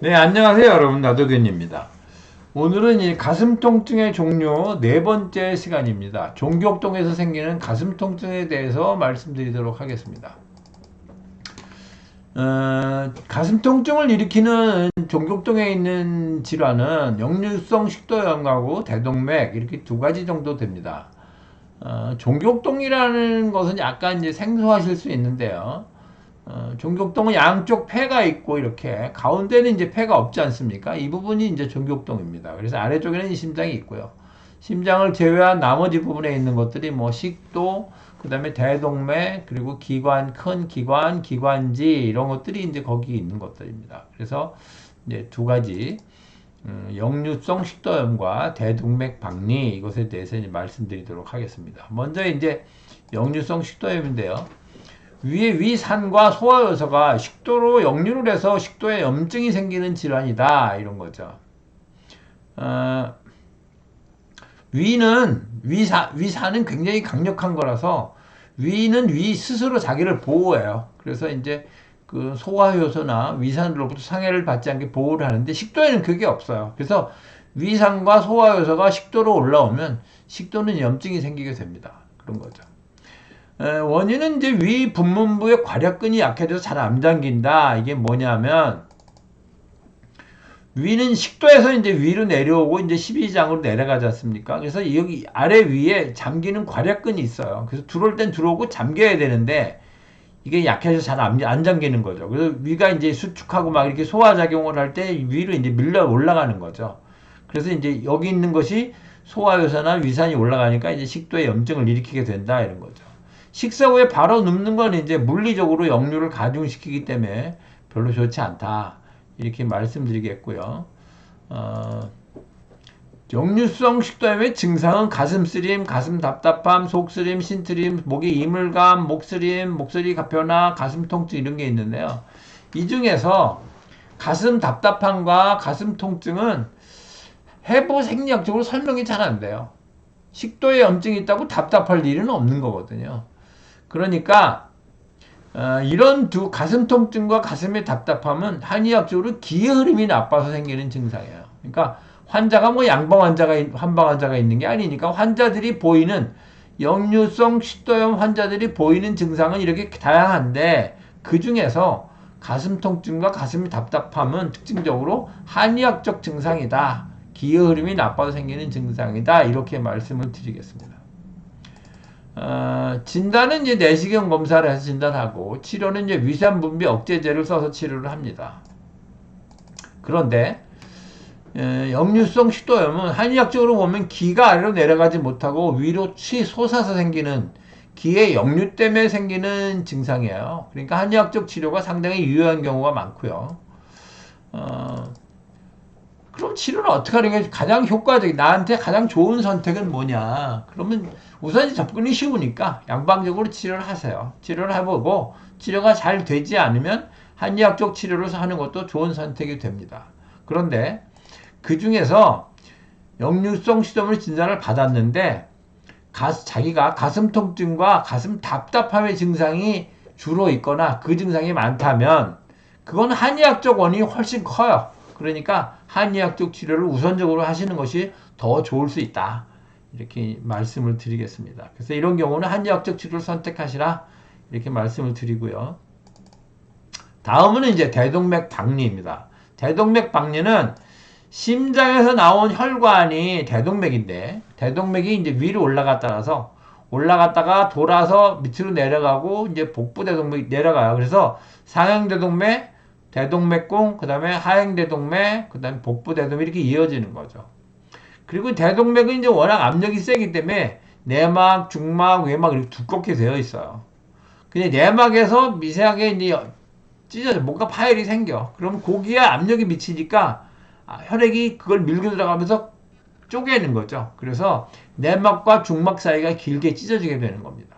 네, 안녕하세요, 여러분. 나도견입니다. 오늘은 이 가슴 통증의 종류 네 번째 시간입니다. 종격동에서 생기는 가슴 통증에 대해서 말씀드리도록 하겠습니다. 가슴 통증을 일으키는 종격동에 있는 질환은 역류성 식도염하고 대동맥 이렇게 두 가지 정도 됩니다. 종격동이라는 것은 약간 이제 생소하실 수 있는데요. 종격동은 양쪽 폐가 있고 이렇게 가운데는 이제 폐가 없지 않습니까? 이 부분이 이제 종격동입니다. 그래서 아래쪽에는 심장이 있고요. 심장을 제외한 나머지 부분에 있는 것들이 뭐 식도, 그 다음에 대동맥, 그리고 기관, 큰 기관, 기관지 이런 것들이 이제 거기 있는 것들입니다. 그래서 이제 두 가지 역류성 식도염과 대동맥 박리 이것에 대해서 이제 말씀드리도록 하겠습니다. 먼저 이제 역류성 식도염인데요. 위에 위산과 소화효소가 식도로 역류를 해서 식도에 염증이 생기는 질환이다 이런 거죠. 위산은 굉장히 강력한 거라서 위는 위 스스로 자기를 보호해요. 그래서 이제 그 소화효소나 위산으로부터 상해를 받지 않게 보호를 하는데 식도에는 그게 없어요. 그래서 위산과 소화효소가 식도로 올라오면 식도는 염증이 생기게 됩니다. 그런 거죠. 원인은 이제 위 분문부의 괄약근이 약해져서 잘 안 잠긴다. 이게 뭐냐면 위는 식도에서 이제 위로 내려오고 이제 십이지장으로 내려가지 않습니까? 그래서 여기 아래 위에 잠기는 괄약근이 있어요. 그래서 들어올 땐 들어오고 잠겨야 되는데 이게 약해서 잘 안 잠기는 거죠. 그래서 위가 이제 수축하고 막 이렇게 소화작용을 할 때 위로 이제 밀려 올라가는 거죠. 그래서 이제 여기 있는 것이 소화효소나 위산이 올라가니까 이제 식도에 염증을 일으키게 된다 이런 거죠. 식사 후에 바로 눕는 건 이제 물리적으로 역류를 가중시키기 때문에 별로 좋지 않다. 이렇게 말씀드리겠고요. 역류성 식도염의 증상은 가슴 쓰림, 가슴 답답함, 속 쓰림, 신트림, 목에 이물감, 목 쓰림, 목소리 변화, 가슴 통증 이런 게 있는데요. 이 중에서 가슴 답답함과 가슴 통증은 해부 생리학적으로 설명이 잘 안 돼요. 식도에 염증이 있다고 답답할 일은 없는 거거든요. 그러니까 이런 두 가슴 통증과 가슴의 답답함은 한의학적으로 기의 흐름이 나빠서 생기는 증상이에요. 그러니까 환자가 뭐 양방 환자가 한방 환자가 있는 게 아니니까 환자들이 보이는 역류성 식도염 환자들이 보이는 증상은 이렇게 다양한데 그 중에서 가슴 통증과 가슴이 답답함은 특징적으로 한의학적 증상이다. 기의 흐름이 나빠서 생기는 증상이다. 이렇게 말씀을 드리겠습니다. 진단은 이제 내시경 검사를 해서 진단하고 치료는 이제 위산 분비 억제제를 써서 치료를 합니다. 그런데 역류성 식도염은 한의학적으로 보면 기가 아래로 내려가지 못하고 위로 솟아서 생기는 기의 역류 때문에 생기는 증상이에요. 그러니까 한의학적 치료가 상당히 유효한 경우가 많고요. 그럼 치료는 어떻게 하는 게 가장 효과적이 나한테 가장 좋은 선택은 뭐냐? 그러면 우선 접근이 쉬우니까 양방적으로 치료를 하세요. 치료를 해보고 치료가 잘 되지 않으면 한의학적 치료를 하는 것도 좋은 선택이 됩니다. 그런데 그 중에서 역류성 식도염을 진단을 받았는데 자기가 가슴 통증과 가슴 답답함의 증상이 주로 있거나 그 증상이 많다면 그건 한의학적 원인이 훨씬 커요. 그러니까 한의학적 치료를 우선적으로 하시는 것이 더 좋을 수 있다. 이렇게 말씀을 드리겠습니다. 그래서 이런 경우는 한의학적 치료를 선택하시라. 이렇게 말씀을 드리고요. 다음은 이제 대동맥 박리입니다. 대동맥 박리는 심장에서 나온 혈관이 대동맥인데 대동맥이 이제 위로 올라갔다가 돌아서 밑으로 내려가고 이제 복부 대동맥이 내려가요. 그래서 상행 대동맥, 대동맥공, 그 다음에 하행 대동맥, 그 다음에 복부 대동맥 이렇게 이어지는 거죠. 그리고 대동맥은 이제 워낙 압력이 세기 때문에 내막, 중막, 외막 이렇게 두껍게 되어 있어요. 근데 내막에서 미세하게 이제 찢어져 뭔가 파열이 생겨. 그럼 거기에 압력이 미치니까 혈액이 그걸 밀고 들어가면서 쪼개는 거죠. 그래서 내막과 중막 사이가 길게 찢어지게 되는 겁니다.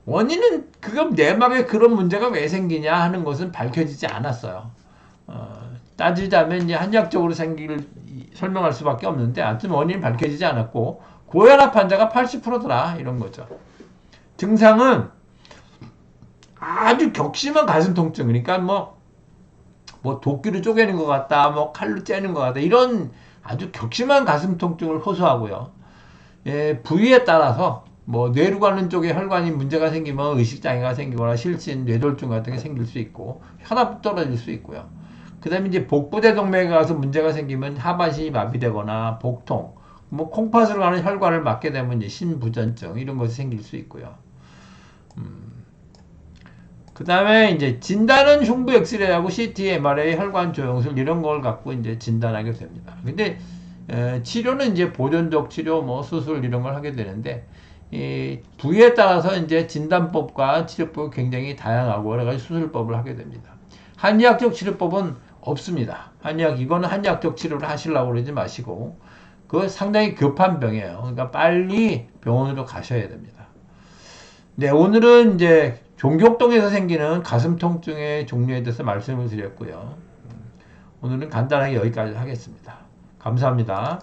원인은 그럼 내막에 그런 문제가 왜 생기냐 하는 것은 밝혀지지 않았어요. 따지자면 이제 한의학적으로 설명할 수밖에 없는데 아무튼 원인이 밝혀지지 않았고 고혈압 환자가 80%더라 이런 거죠. 증상은 아주 격심한 가슴 통증, 그러니까 뭐 뭐 도끼로 쪼개는 것 같다, 뭐 칼로 째는 것 같다, 이런 아주 격심한 가슴 통증을 호소하고요. 예, 부위에 따라서 뭐 뇌로 가는 쪽에 혈관이 문제가 생기면 의식장애가 생기거나 실신, 뇌졸중 같은 게 생길 수 있고 혈압 떨어질 수 있고요. 그 다음에 이제 복부대동맥에 가서 문제가 생기면 하반신이 마비되거나 복통, 뭐 콩팥으로 가는 혈관을 막게 되면 이제 신부전증 이런 것이 생길 수 있고요. 그 다음에 이제 진단은 흉부 엑스레이하고 CT, MRI, 혈관 조영술 이런 걸 갖고 이제 진단하게 됩니다. 근데 치료는 이제 보존적 치료, 뭐 수술 이런 걸 하게 되는데 이 부위에 따라서 이제 진단법과 치료법이 굉장히 다양하고 여러 가지 수술법을 하게 됩니다. 한의학적 치료법은 없습니다. 이거는 한의학적 치료를 하시려고 그러지 마시고 그거 상당히 급한 병이에요. 그러니까 빨리 병원으로 가셔야 됩니다. 네, 오늘은 이제 종격동에서 생기는 가슴 통증의 종류에 대해서 말씀을 드렸고요. 오늘은 간단하게 여기까지 하겠습니다. 감사합니다.